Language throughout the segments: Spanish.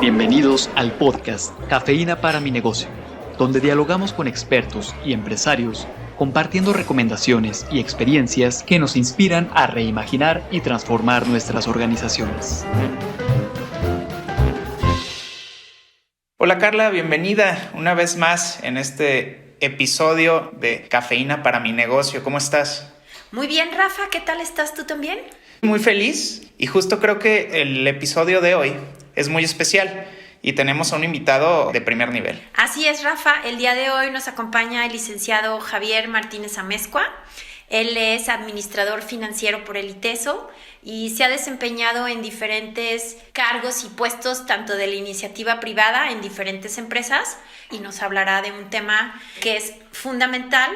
Bienvenidos al podcast Cafeína para mi negocio, donde dialogamos con expertos y empresarios, compartiendo recomendaciones y experiencias que nos inspiran a reimaginar y transformar nuestras organizaciones. Hola Carla, bienvenida una vez más en este episodio de Cafeína para mi negocio. ¿Cómo estás? Muy bien, Rafa, ¿qué tal estás tú también? Muy feliz y justo creo que el episodio de hoy es muy especial y tenemos a un invitado de primer nivel. Así es, Rafa, el día de hoy nos acompaña el licenciado Javier Martínez Amezcua. Él es administrador financiero por el ITESO y se ha desempeñado en diferentes cargos y puestos tanto de la iniciativa privada en diferentes empresas y nos hablará de un tema que es fundamental,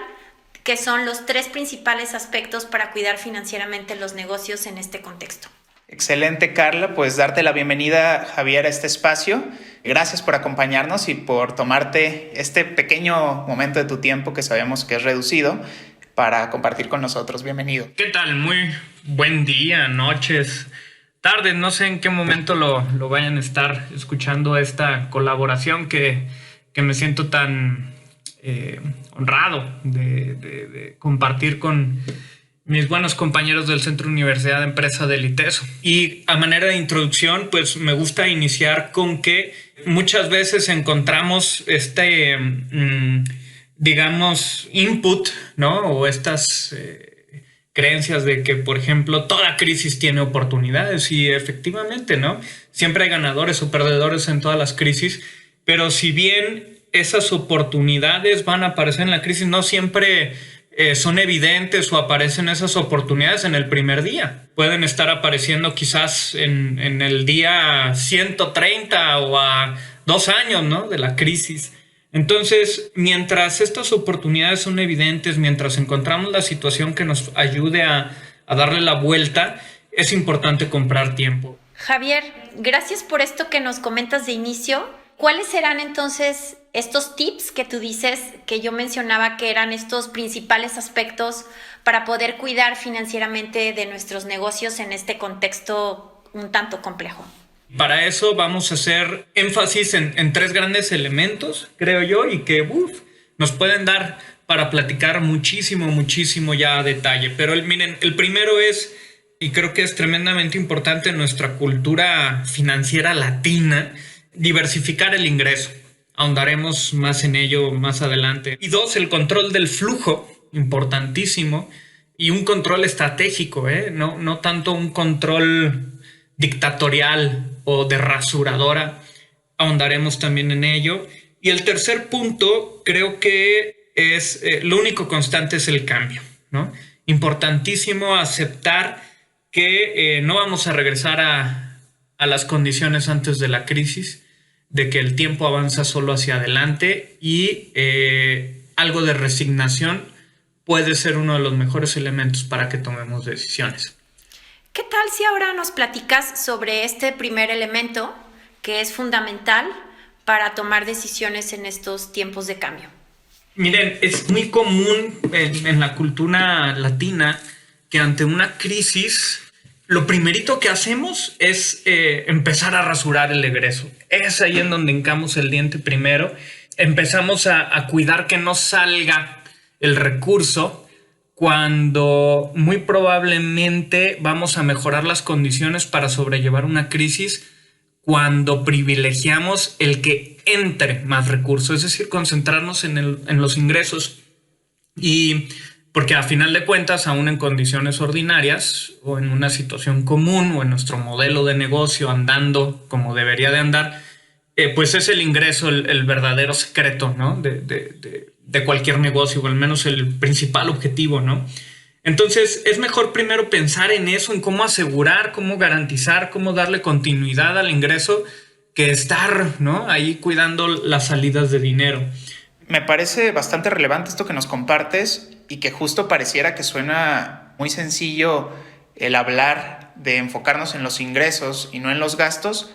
que son los 3 principales aspectos para cuidar financieramente los negocios en este contexto. Excelente, Carla, pues darte la bienvenida, Javier, a este espacio. Gracias por acompañarnos y por tomarte este pequeño momento de tu tiempo que sabemos que es reducido para compartir con nosotros. Bienvenido. ¿Qué tal? Muy buen día, noches, tardes. No sé en qué momento lo vayan a estar escuchando esta colaboración que me siento tan honrado de compartir con mis buenos compañeros del Centro Universidad de Empresa del ITESO. Y a manera de introducción, pues me gusta iniciar con que muchas veces encontramos digamos, input, ¿no? O estas creencias de que, por ejemplo, toda crisis tiene oportunidades y efectivamente, ¿no? Siempre hay ganadores o perdedores en todas las crisis, pero si bien esas oportunidades van a aparecer en la crisis, no siempre son evidentes o aparecen esas oportunidades en el primer día. Pueden estar apareciendo quizás en el día 130 o a 2 años, ¿no? De la crisis. Entonces, mientras estas oportunidades son evidentes, mientras encontramos la situación que nos ayude a darle la vuelta, es importante comprar tiempo. Javier, gracias por esto que nos comentas de inicio. ¿Cuáles serán entonces estos tips que tú dices, que yo mencionaba que eran estos principales aspectos para poder cuidar financieramente de nuestros negocios en este contexto un tanto complejo? Para eso vamos a hacer énfasis en 3 grandes elementos, creo yo, y que nos pueden dar para platicar muchísimo ya a detalle. Pero miren, el primero es, y creo que es tremendamente importante en nuestra cultura financiera latina, diversificar el ingreso. Ahondaremos más en ello más adelante. Y 2, el control del flujo, importantísimo, y un control estratégico, no tanto un control dictatorial o de rasuradora. Ahondaremos también en ello. Y el tercer punto, creo que es lo único constante es el cambio, ¿no? Importantísimo aceptar que no vamos a regresar a las condiciones antes de la crisis, de que el tiempo avanza solo hacia adelante y algo de resignación puede ser uno de los mejores elementos para que tomemos decisiones. ¿Qué tal si ahora nos platicas sobre este primer elemento que es fundamental para tomar decisiones en estos tiempos de cambio? Miren, es muy común en la cultura latina que ante una crisis lo primerito que hacemos es empezar a rasurar el egreso. Es ahí en donde hincamos el diente primero. Empezamos a cuidar que no salga el recurso cuando muy probablemente vamos a mejorar las condiciones para sobrellevar una crisis cuando privilegiamos el que entre más recursos, es decir, concentrarnos en los ingresos. Y porque a final de cuentas, aún en condiciones ordinarias o en una situación común o en nuestro modelo de negocio andando como debería de andar, pues es el ingreso el verdadero secreto, ¿no? de cualquier negocio, o al menos el principal objetivo, ¿no? Entonces es mejor primero pensar en eso, en cómo asegurar, cómo garantizar, cómo darle continuidad al ingreso, que estar, ¿no? Ahí cuidando las salidas de dinero. Me parece bastante relevante esto que nos compartes y que justo pareciera que suena muy sencillo el hablar de enfocarnos en los ingresos y no en los gastos,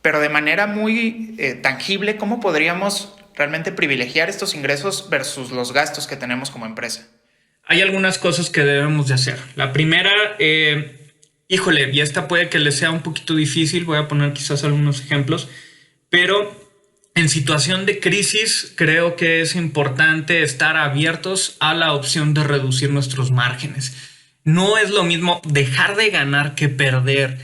pero de manera muy tangible, ¿cómo podríamos realmente privilegiar estos ingresos versus los gastos que tenemos como empresa? Hay algunas cosas que debemos de hacer. La primera, y esta puede que les sea un poquito difícil, voy a poner quizás algunos ejemplos, pero en situación de crisis creo que es importante estar abiertos a la opción de reducir nuestros márgenes. No es lo mismo dejar de ganar que perder.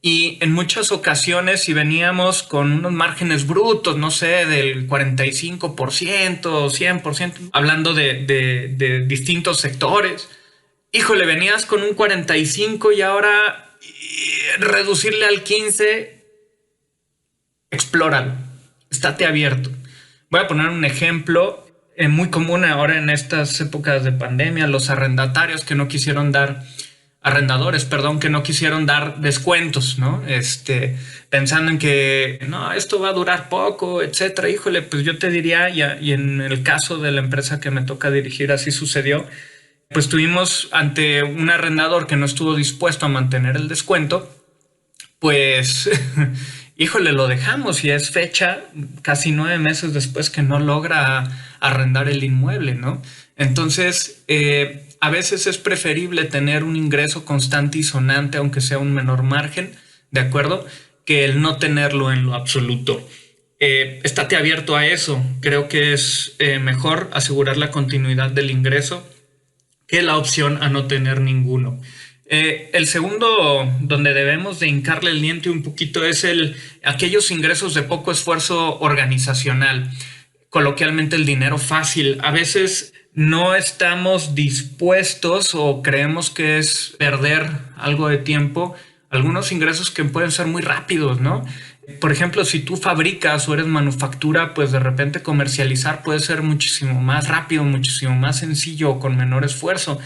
Y en muchas ocasiones, si veníamos con unos márgenes brutos, no sé, del 45%, 100%, hablando de distintos sectores, híjole, venías con un 45 y ahora reducirle al 15, explóralo, estate abierto. Voy a poner un ejemplo muy común ahora en estas épocas de pandemia, los arrendatarios que no quisieron dar... arrendadores, perdón, que no quisieron dar descuentos, ¿no? Pensando en que no, esto va a durar poco, etcétera. Híjole, pues yo te diría, y en el caso de la empresa que me toca dirigir, así sucedió, pues tuvimos ante un arrendador que no estuvo dispuesto a mantener el descuento, pues, híjole, lo dejamos y es fecha casi 9 meses después que no logra arrendar el inmueble, ¿no? Entonces, a veces es preferible tener un ingreso constante y sonante, aunque sea un menor margen, ¿de acuerdo? Que el no tenerlo en lo absoluto. Estate abierto a eso. Creo que es mejor asegurar la continuidad del ingreso que la opción a no tener ninguno. El segundo, donde debemos de hincarle el diente un poquito, es aquellos ingresos de poco esfuerzo organizacional. Coloquialmente, el dinero fácil. A veces no estamos dispuestos o creemos que es perder algo de tiempo, algunos ingresos que pueden ser muy rápidos, ¿no? Por ejemplo, si tú fabricas o eres manufactura, pues de repente comercializar puede ser muchísimo más rápido, muchísimo más sencillo o con menor esfuerzo.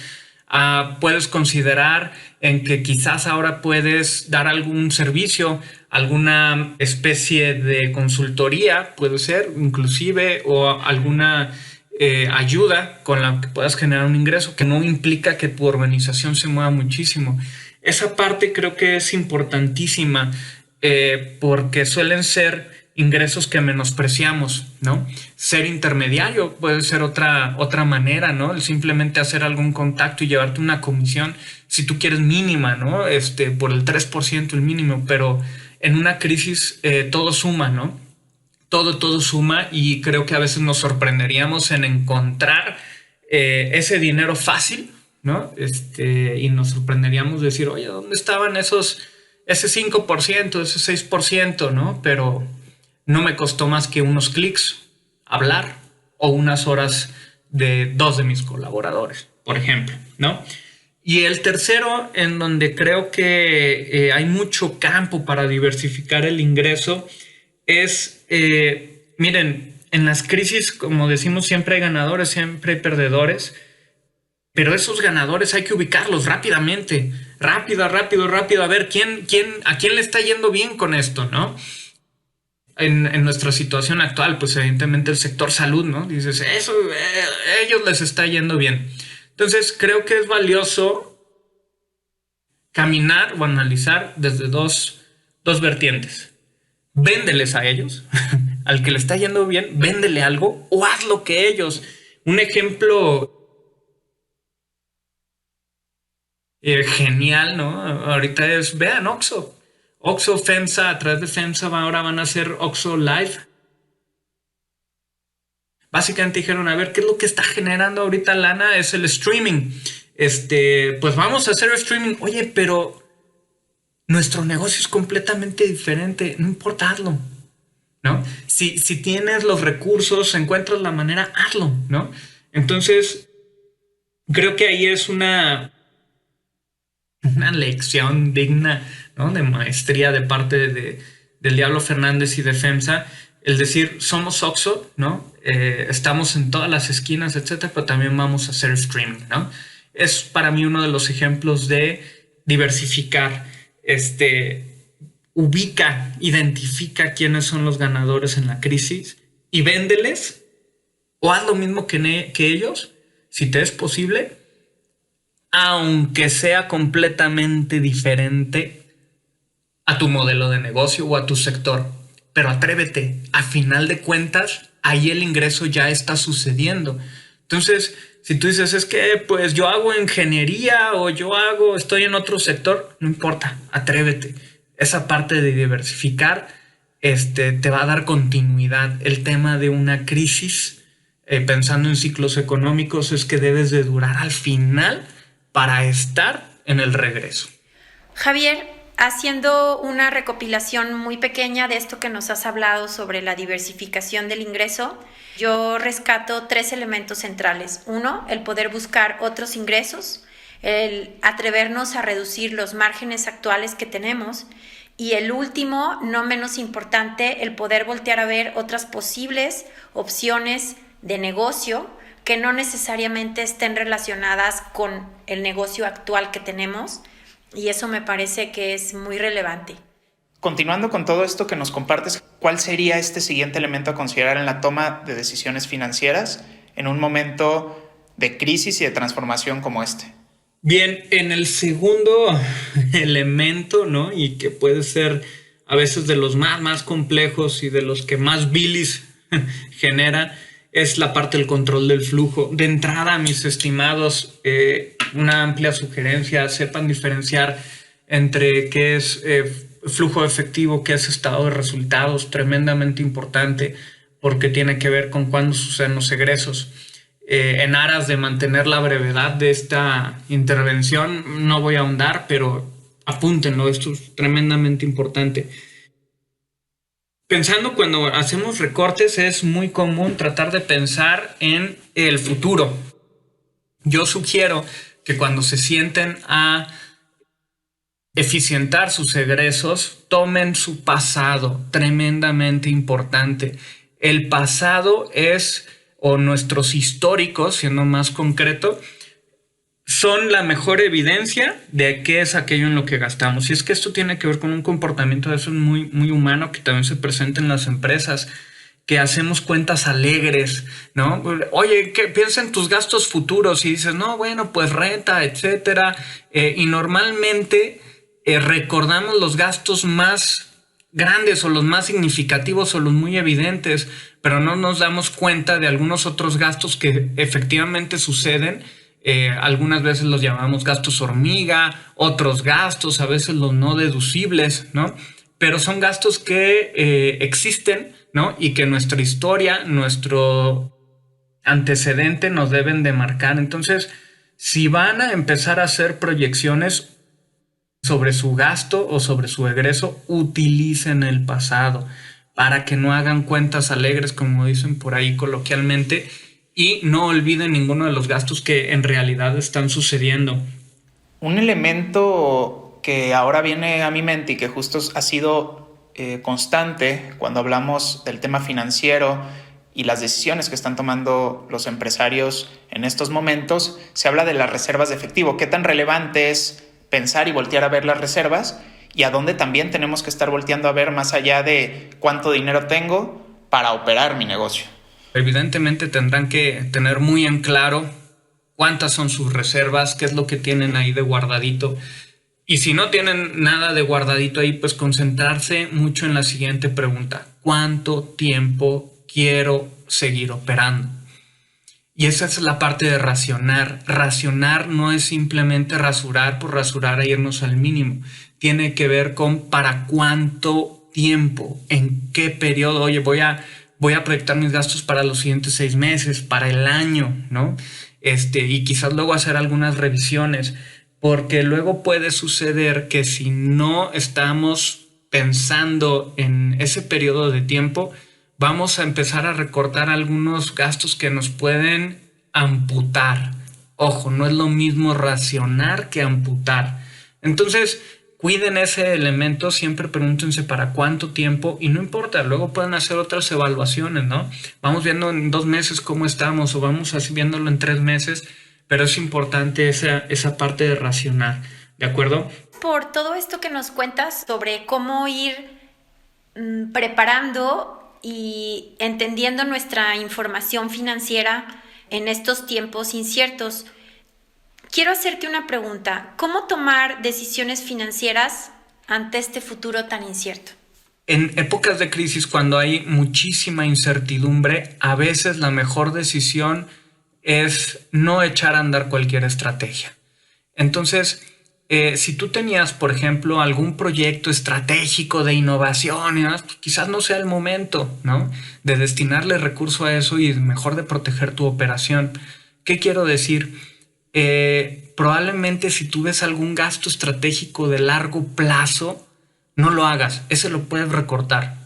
Puedes considerar en que quizás ahora puedes dar algún servicio, alguna especie de consultoría, puede ser inclusive, o alguna ayuda con la que puedas generar un ingreso que no implica que tu organización se mueva muchísimo. Esa parte creo que es importantísima porque suelen ser ingresos que menospreciamos, ¿no? Ser intermediario puede ser otra manera, ¿no? El simplemente hacer algún contacto y llevarte una comisión, si tú quieres mínima, ¿no? Por el 3% el mínimo, pero en una crisis todo suma, ¿no? Todo suma, y creo que a veces nos sorprenderíamos en encontrar ese dinero fácil, ¿no? Y nos sorprenderíamos de decir, oye, ¿dónde estaban ese 5%, ese 6%, ¿no? Pero no me costó más que unos clics hablar o unas horas de 2 de mis colaboradores, por ejemplo, ¿no? Y el tercero, en donde creo que hay mucho campo para diversificar el ingreso, es, miren, en las crisis, como decimos, siempre hay ganadores, siempre hay perdedores, pero esos ganadores hay que ubicarlos rápidamente, rápido, a ver a quién le está yendo bien con esto, ¿no? En nuestra situación actual, pues evidentemente el sector salud, ¿no? Dices, eso, ellos les está yendo bien. Entonces creo que es valioso caminar o analizar desde dos vertientes. Véndeles a ellos, al que le está yendo bien, véndele algo o haz lo que ellos. Un ejemplo genial, ¿no? Ahorita vean Oxxo, FEMSA, a través de FEMSA ahora van a hacer Oxxo Live. Básicamente dijeron, a ver, ¿qué es lo que está generando ahorita lana? Es el streaming. Pues vamos a hacer streaming. Oye, pero nuestro negocio es completamente diferente. No importa, hazlo, ¿no? Si tienes los recursos, encuentras la manera, hazlo, ¿no? Entonces, creo que ahí es una lección digna, ¿no? De maestría de parte del Diablo Fernández y de FEMSA. El decir, somos Oxxo, ¿no? Estamos en todas las esquinas, etcétera, pero también vamos a hacer streaming, ¿no? Es para mí uno de los ejemplos de diversificar. Ubica, identifica quiénes son los ganadores en la crisis y véndeles o haz lo mismo que ellos, si te es posible, aunque sea completamente diferente a tu modelo de negocio o a tu sector. Pero atrévete, a final de cuentas, ahí el ingreso ya está sucediendo. Entonces, si tú dices, es que pues yo hago ingeniería o estoy en otro sector, no importa, atrévete. Esa parte de diversificar te va a dar continuidad. El tema de una crisis, pensando en ciclos económicos, es que debes de durar al final para estar en el regreso. Javier, haciendo una recopilación muy pequeña de esto que nos has hablado sobre la diversificación del ingreso, yo rescato 3 elementos centrales. 1, el poder buscar otros ingresos, el atrevernos a reducir los márgenes actuales que tenemos, y el último, no menos importante, el poder voltear a ver otras posibles opciones de negocio que no necesariamente estén relacionadas con el negocio actual que tenemos, y eso me parece que es muy relevante. Continuando con todo esto que nos compartes, ¿cuál sería este siguiente elemento a considerar en la toma de decisiones financieras en un momento de crisis y de transformación como este? Bien, en el segundo elemento, ¿no? Y que puede ser a veces de los más complejos y de los que más bilis genera, es la parte del control del flujo. De entrada, mis estimados, una amplia sugerencia: sepan diferenciar entre qué es flujo efectivo, qué es estado de resultados, tremendamente importante, porque tiene que ver con cuándo suceden los egresos. En aras de mantener la brevedad de esta intervención, no voy a ahondar, pero apúntenlo, esto es tremendamente importante. Pensando cuando hacemos recortes, es muy común tratar de pensar en el futuro. Yo sugiero que cuando se sienten a eficientar sus egresos, tomen su pasado, tremendamente importante. El pasado es, o nuestros históricos, siendo más concreto, son la mejor evidencia de qué es aquello en lo que gastamos. Y es que esto tiene que ver con un comportamiento de eso muy humano que también se presenta en las empresas, que hacemos cuentas alegres, ¿no? Oye, ¿qué piensa en tus gastos futuros? Y dices, no, bueno, pues renta, etcétera. Y normalmente recordamos los gastos más grandes o los más significativos o los muy evidentes, pero no nos damos cuenta de algunos otros gastos que efectivamente suceden. Algunas veces los llamamos gastos hormiga, otros gastos, a veces los no deducibles, ¿no? Pero son gastos que existen, ¿no? Y que nuestra historia, nuestro antecedente nos deben de marcar. Entonces, si van a empezar a hacer proyecciones sobre su gasto o sobre su egreso, utilicen el pasado para que no hagan cuentas alegres, como dicen por ahí coloquialmente, y no olviden ninguno de los gastos que en realidad están sucediendo. Un elemento que ahora viene a mi mente y que justo ha sido constante cuando hablamos del tema financiero y las decisiones que están tomando los empresarios en estos momentos, se habla de las reservas de efectivo. ¿Qué tan relevante es pensar y voltear a ver las reservas? Y a dónde también tenemos que estar volteando a ver más allá de cuánto dinero tengo para operar mi negocio. Evidentemente tendrán que tener muy en claro cuántas son sus reservas, qué es lo que tienen ahí de guardadito. Y si no tienen nada de guardadito ahí, pues concentrarse mucho en la siguiente pregunta: ¿cuánto tiempo quiero seguir operando? Y esa es la parte de racionar. Racionar no es simplemente rasurar por rasurar e irnos al mínimo. Tiene que ver con para cuánto tiempo, en qué periodo. Oye, voy a proyectar mis gastos para los siguientes 6 meses, para el año, ¿no? Y quizás luego hacer algunas revisiones, porque luego puede suceder que si no estamos pensando en ese periodo de tiempo, vamos a empezar a recortar algunos gastos que nos pueden amputar. Ojo, no es lo mismo racionar que amputar. Entonces, cuiden ese elemento, siempre pregúntense para cuánto tiempo, y no importa, luego pueden hacer otras evaluaciones, ¿no? Vamos viendo en 2 meses cómo estamos, o vamos así viéndolo en 3 meses, pero es importante esa parte de racionar, ¿de acuerdo? Por todo esto que nos cuentas sobre cómo ir preparando y entendiendo nuestra información financiera en estos tiempos inciertos, quiero hacerte una pregunta. ¿Cómo tomar decisiones financieras ante este futuro tan incierto? En épocas de crisis, cuando hay muchísima incertidumbre, a veces la mejor decisión es no echar a andar cualquier estrategia. Entonces, si tú tenías, por ejemplo, algún proyecto estratégico de innovación y demás, pues quizás no sea el momento, ¿no?, de destinarle recurso a eso y mejor de proteger tu operación. ¿Qué quiero decir? Probablemente si tú ves algún gasto estratégico de largo plazo, no lo hagas. Ese lo puedes recortar.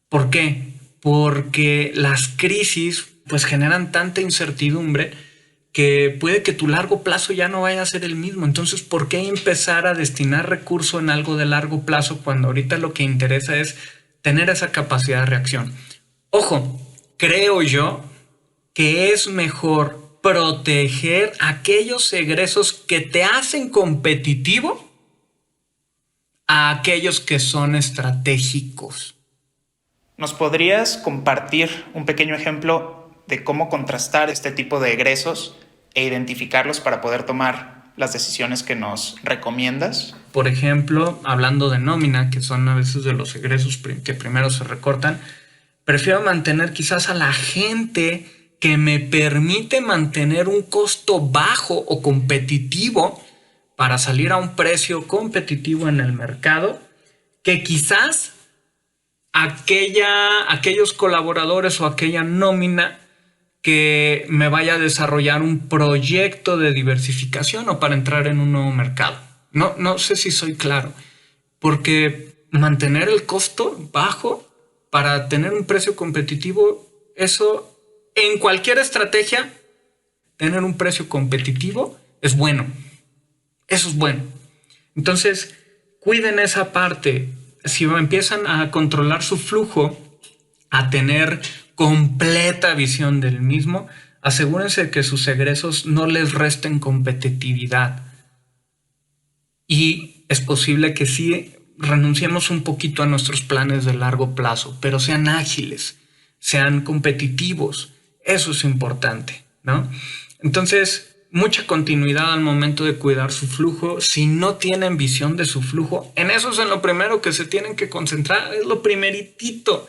¿Por qué? Porque las crisis pues generan tanta incertidumbre que puede que tu largo plazo ya no vaya a ser el mismo. Entonces, ¿por qué empezar a destinar recurso en algo de largo plazo cuando ahorita lo que interesa es tener esa capacidad de reacción? Ojo, creo yo que es mejor proteger aquellos egresos que te hacen competitivo a aquellos que son estratégicos. ¿Nos podrías compartir un pequeño ejemplo de cómo contrastar este tipo de egresos e identificarlos para poder tomar las decisiones que nos recomiendas? Por ejemplo, hablando de nómina, que son a veces de los egresos que primero se recortan, prefiero mantener quizás a la gente que me permite mantener un costo bajo o competitivo para salir a un precio competitivo en el mercado, que quizás aquellos colaboradores o aquella nómina que me vaya a desarrollar un proyecto de diversificación o para entrar en un nuevo mercado. No sé si soy claro, porque mantener el costo bajo para tener un precio competitivo, eso en cualquier estrategia, tener un precio competitivo es bueno. Eso es bueno. Entonces, cuiden esa parte. Si empiezan a controlar su flujo, a tener completa visión del mismo, asegúrense de que sus egresos no les resten competitividad. Y es posible que sí renunciemos un poquito a nuestros planes de largo plazo, pero sean ágiles, sean competitivos. Eso es importante, ¿no? Entonces, mucha continuidad al momento de cuidar su flujo. Si no tienen visión de su flujo, en eso es en lo primero que se tienen que concentrar, es lo primeritito.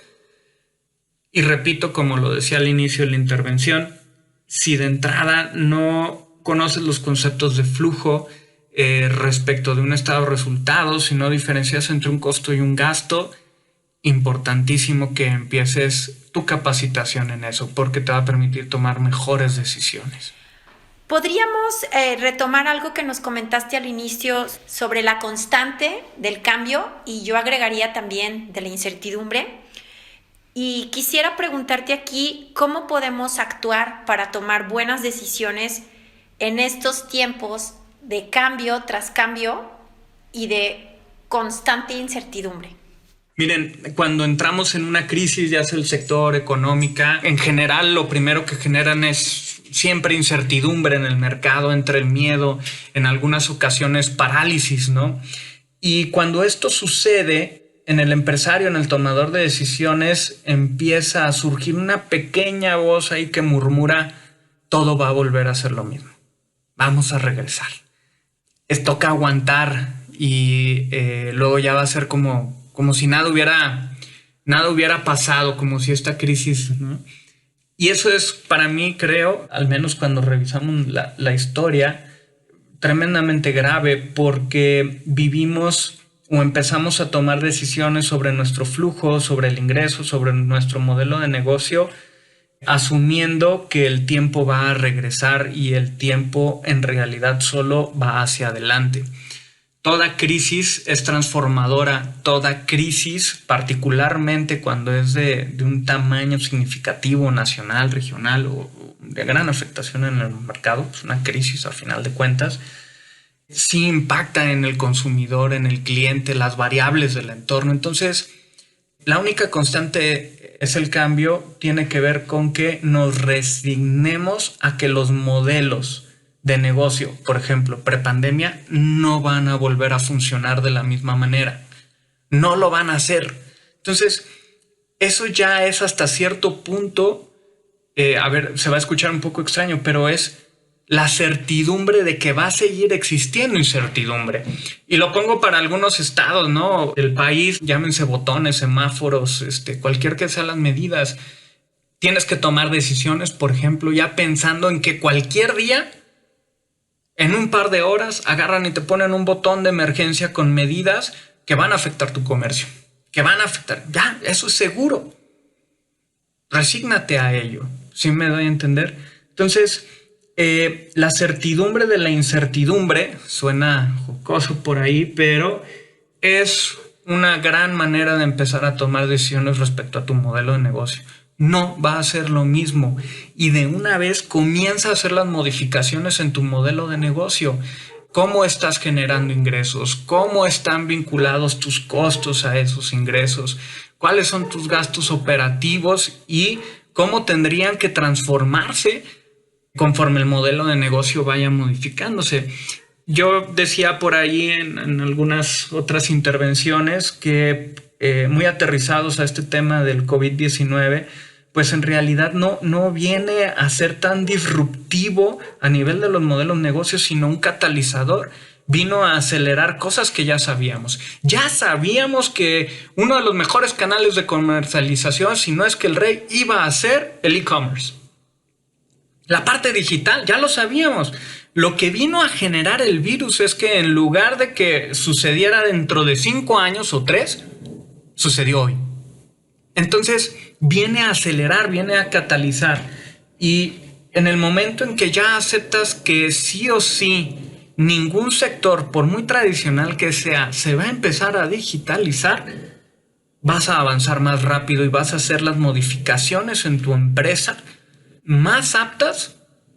Y repito, como lo decía al inicio de la intervención, si de entrada no conoces los conceptos de flujo respecto de un estado de resultados, si no diferencias entre un costo y un gasto, importantísimo que empieces tu capacitación en eso, porque te va a permitir tomar mejores decisiones. ¿Podríamos retomar algo que nos comentaste al inicio sobre la constante del cambio? Y yo agregaría también de la incertidumbre. Y quisiera preguntarte aquí, ¿cómo podemos actuar para tomar buenas decisiones en estos tiempos de cambio tras cambio y de constante incertidumbre? Miren, cuando entramos en una crisis, ya sea el sector económica, en general lo primero que generan es siempre incertidumbre en el mercado, entre el miedo, en algunas ocasiones parálisis, ¿no? Y cuando esto sucede, en el empresario, en el tomador de decisiones, empieza a surgir una pequeña voz ahí que murmura: todo va a volver a ser lo mismo, vamos a regresar, toca aguantar y luego ya va a ser como si nada hubiera pasado, como si esta crisis, ¿no? Y eso es, para mí, creo, al menos cuando revisamos la historia, tremendamente grave, porque vivimos o empezamos a tomar decisiones sobre nuestro flujo, sobre el ingreso, sobre nuestro modelo de negocio, asumiendo que el tiempo va a regresar, y el tiempo en realidad solo va hacia adelante. Toda crisis es transformadora, toda crisis, particularmente cuando es de un tamaño significativo, nacional, regional o de gran afectación en el mercado, pues una crisis a final de cuentas, sí impacta en el consumidor, en el cliente, las variables del entorno. Entonces, la única constante es el cambio. Tiene que ver con que nos resignemos a que los modelos de negocio, por ejemplo, prepandemia, no van a volver a funcionar de la misma manera. No lo van a hacer. Entonces, eso ya es hasta cierto punto, se va a escuchar un poco extraño, pero es la certidumbre de que va a seguir existiendo incertidumbre. Y lo pongo para algunos estados, ¿no? El país, llámense botones, semáforos, cualquier que sean las medidas. Tienes que tomar decisiones, por ejemplo, ya pensando en que cualquier día En un par de horas agarran y te ponen un botón de emergencia con medidas que van a afectar tu comercio, que van a afectar. Ya, eso es seguro. Resígnate a ello, ¿sí me doy a entender? Entonces, la certidumbre de la incertidumbre, suena jocoso por ahí, pero es una gran manera de empezar a tomar decisiones respecto a tu modelo de negocio. No va a ser lo mismo y de una vez comienza a hacer las modificaciones en tu modelo de negocio. ¿Cómo estás generando ingresos? ¿Cómo están vinculados tus costos a esos ingresos? ¿Cuáles son tus gastos operativos y cómo tendrían que transformarse conforme el modelo de negocio vaya modificándose? Yo decía por ahí en algunas otras intervenciones que muy aterrizados a este tema del COVID-19, pues en realidad no viene a ser tan disruptivo a nivel de los modelos de negocio, sino un catalizador. Vino a acelerar cosas que ya sabíamos. Ya sabíamos que uno de los mejores canales de comercialización, si no es que el rey, iba a ser el e-commerce. La parte digital, ya lo sabíamos. Lo que vino a generar el virus es que en lugar de que sucediera dentro de 5 años o 3, sucedió hoy. Entonces viene a acelerar, viene a catalizar. Y en el momento en que ya aceptas que sí o sí ningún sector, por muy tradicional que sea, se va a empezar a digitalizar, vas a avanzar más rápido y vas a hacer las modificaciones en tu empresa más aptas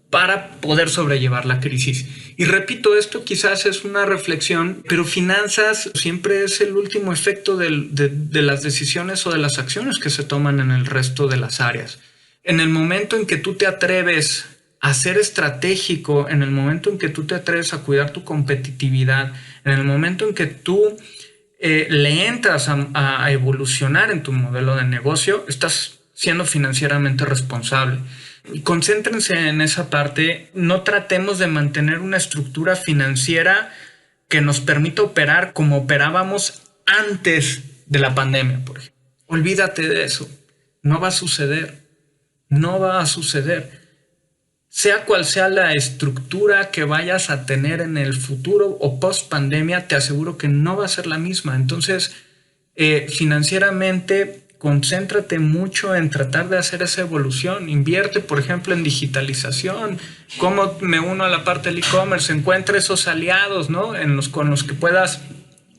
para poder sobrellevar la crisis. Y repito, esto quizás es una reflexión, pero finanzas siempre es el último efecto de las decisiones o de las acciones que se toman en el resto de las áreas. En el momento en que tú te atreves a ser estratégico, en el momento en que tú te atreves a cuidar tu competitividad, en el momento en que tú le entras a evolucionar en tu modelo de negocio, estás siendo financieramente responsable. Y concéntrense en esa parte. No tratemos de mantener una estructura financiera que nos permita operar como operábamos antes de la pandemia, por ejemplo. Olvídate de eso. No va a suceder. No va a suceder. Sea cual sea la estructura que vayas a tener en el futuro o post pandemia, te aseguro que no va a ser la misma. Entonces, financieramente, concéntrate mucho en tratar de hacer esa evolución. Invierte, por ejemplo, en digitalización. ¿Cómo me uno a la parte del e-commerce? Encuentra esos aliados, ¿no? Con los que puedas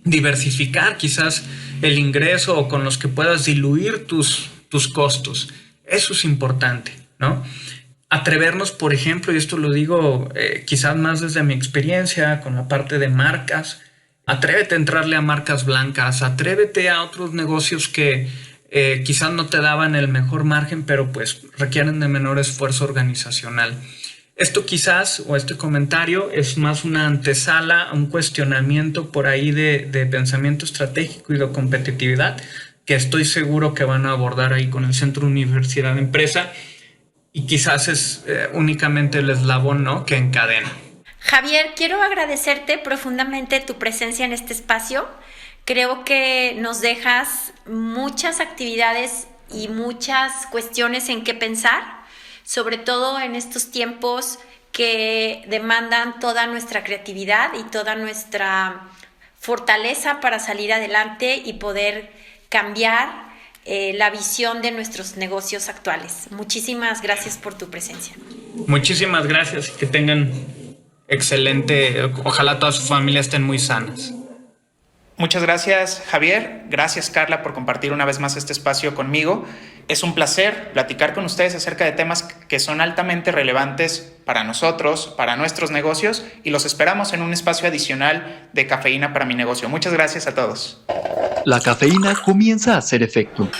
diversificar quizás el ingreso o con los que puedas diluir tus costos. Eso es importante, ¿no? Atrevernos, por ejemplo, y esto lo digo quizás más desde mi experiencia con la parte de marcas, atrévete a entrarle a marcas blancas, atrévete a otros negocios que quizás no te daban el mejor margen, pero pues requieren de menor esfuerzo organizacional. Esto quizás, o este comentario, es más una antesala, un cuestionamiento por ahí de pensamiento estratégico y de competitividad, que estoy seguro que van a abordar ahí con el Centro Universidad de Empresa, y quizás es únicamente el eslabón, ¿no?, que encadena. Javier, quiero agradecerte profundamente tu presencia en este espacio. Creo que nos dejas muchas actividades y muchas cuestiones en qué pensar, sobre todo en estos tiempos que demandan toda nuestra creatividad y toda nuestra fortaleza para salir adelante y poder cambiar la visión de nuestros negocios actuales. Muchísimas gracias por tu presencia. Muchísimas gracias y que tengan excelente, ojalá todas sus familias estén muy sanas. Muchas gracias, Javier. Gracias, Carla, por compartir una vez más este espacio conmigo. Es un placer platicar con ustedes acerca de temas que son altamente relevantes para nosotros, para nuestros negocios, y los esperamos en un espacio adicional de Cafeína para mi negocio. Muchas gracias a todos. La cafeína comienza a hacer efecto.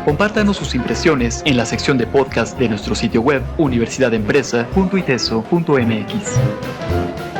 Compártanos sus impresiones en la sección de podcast de nuestro sitio web universidadempresa.iteso.mx.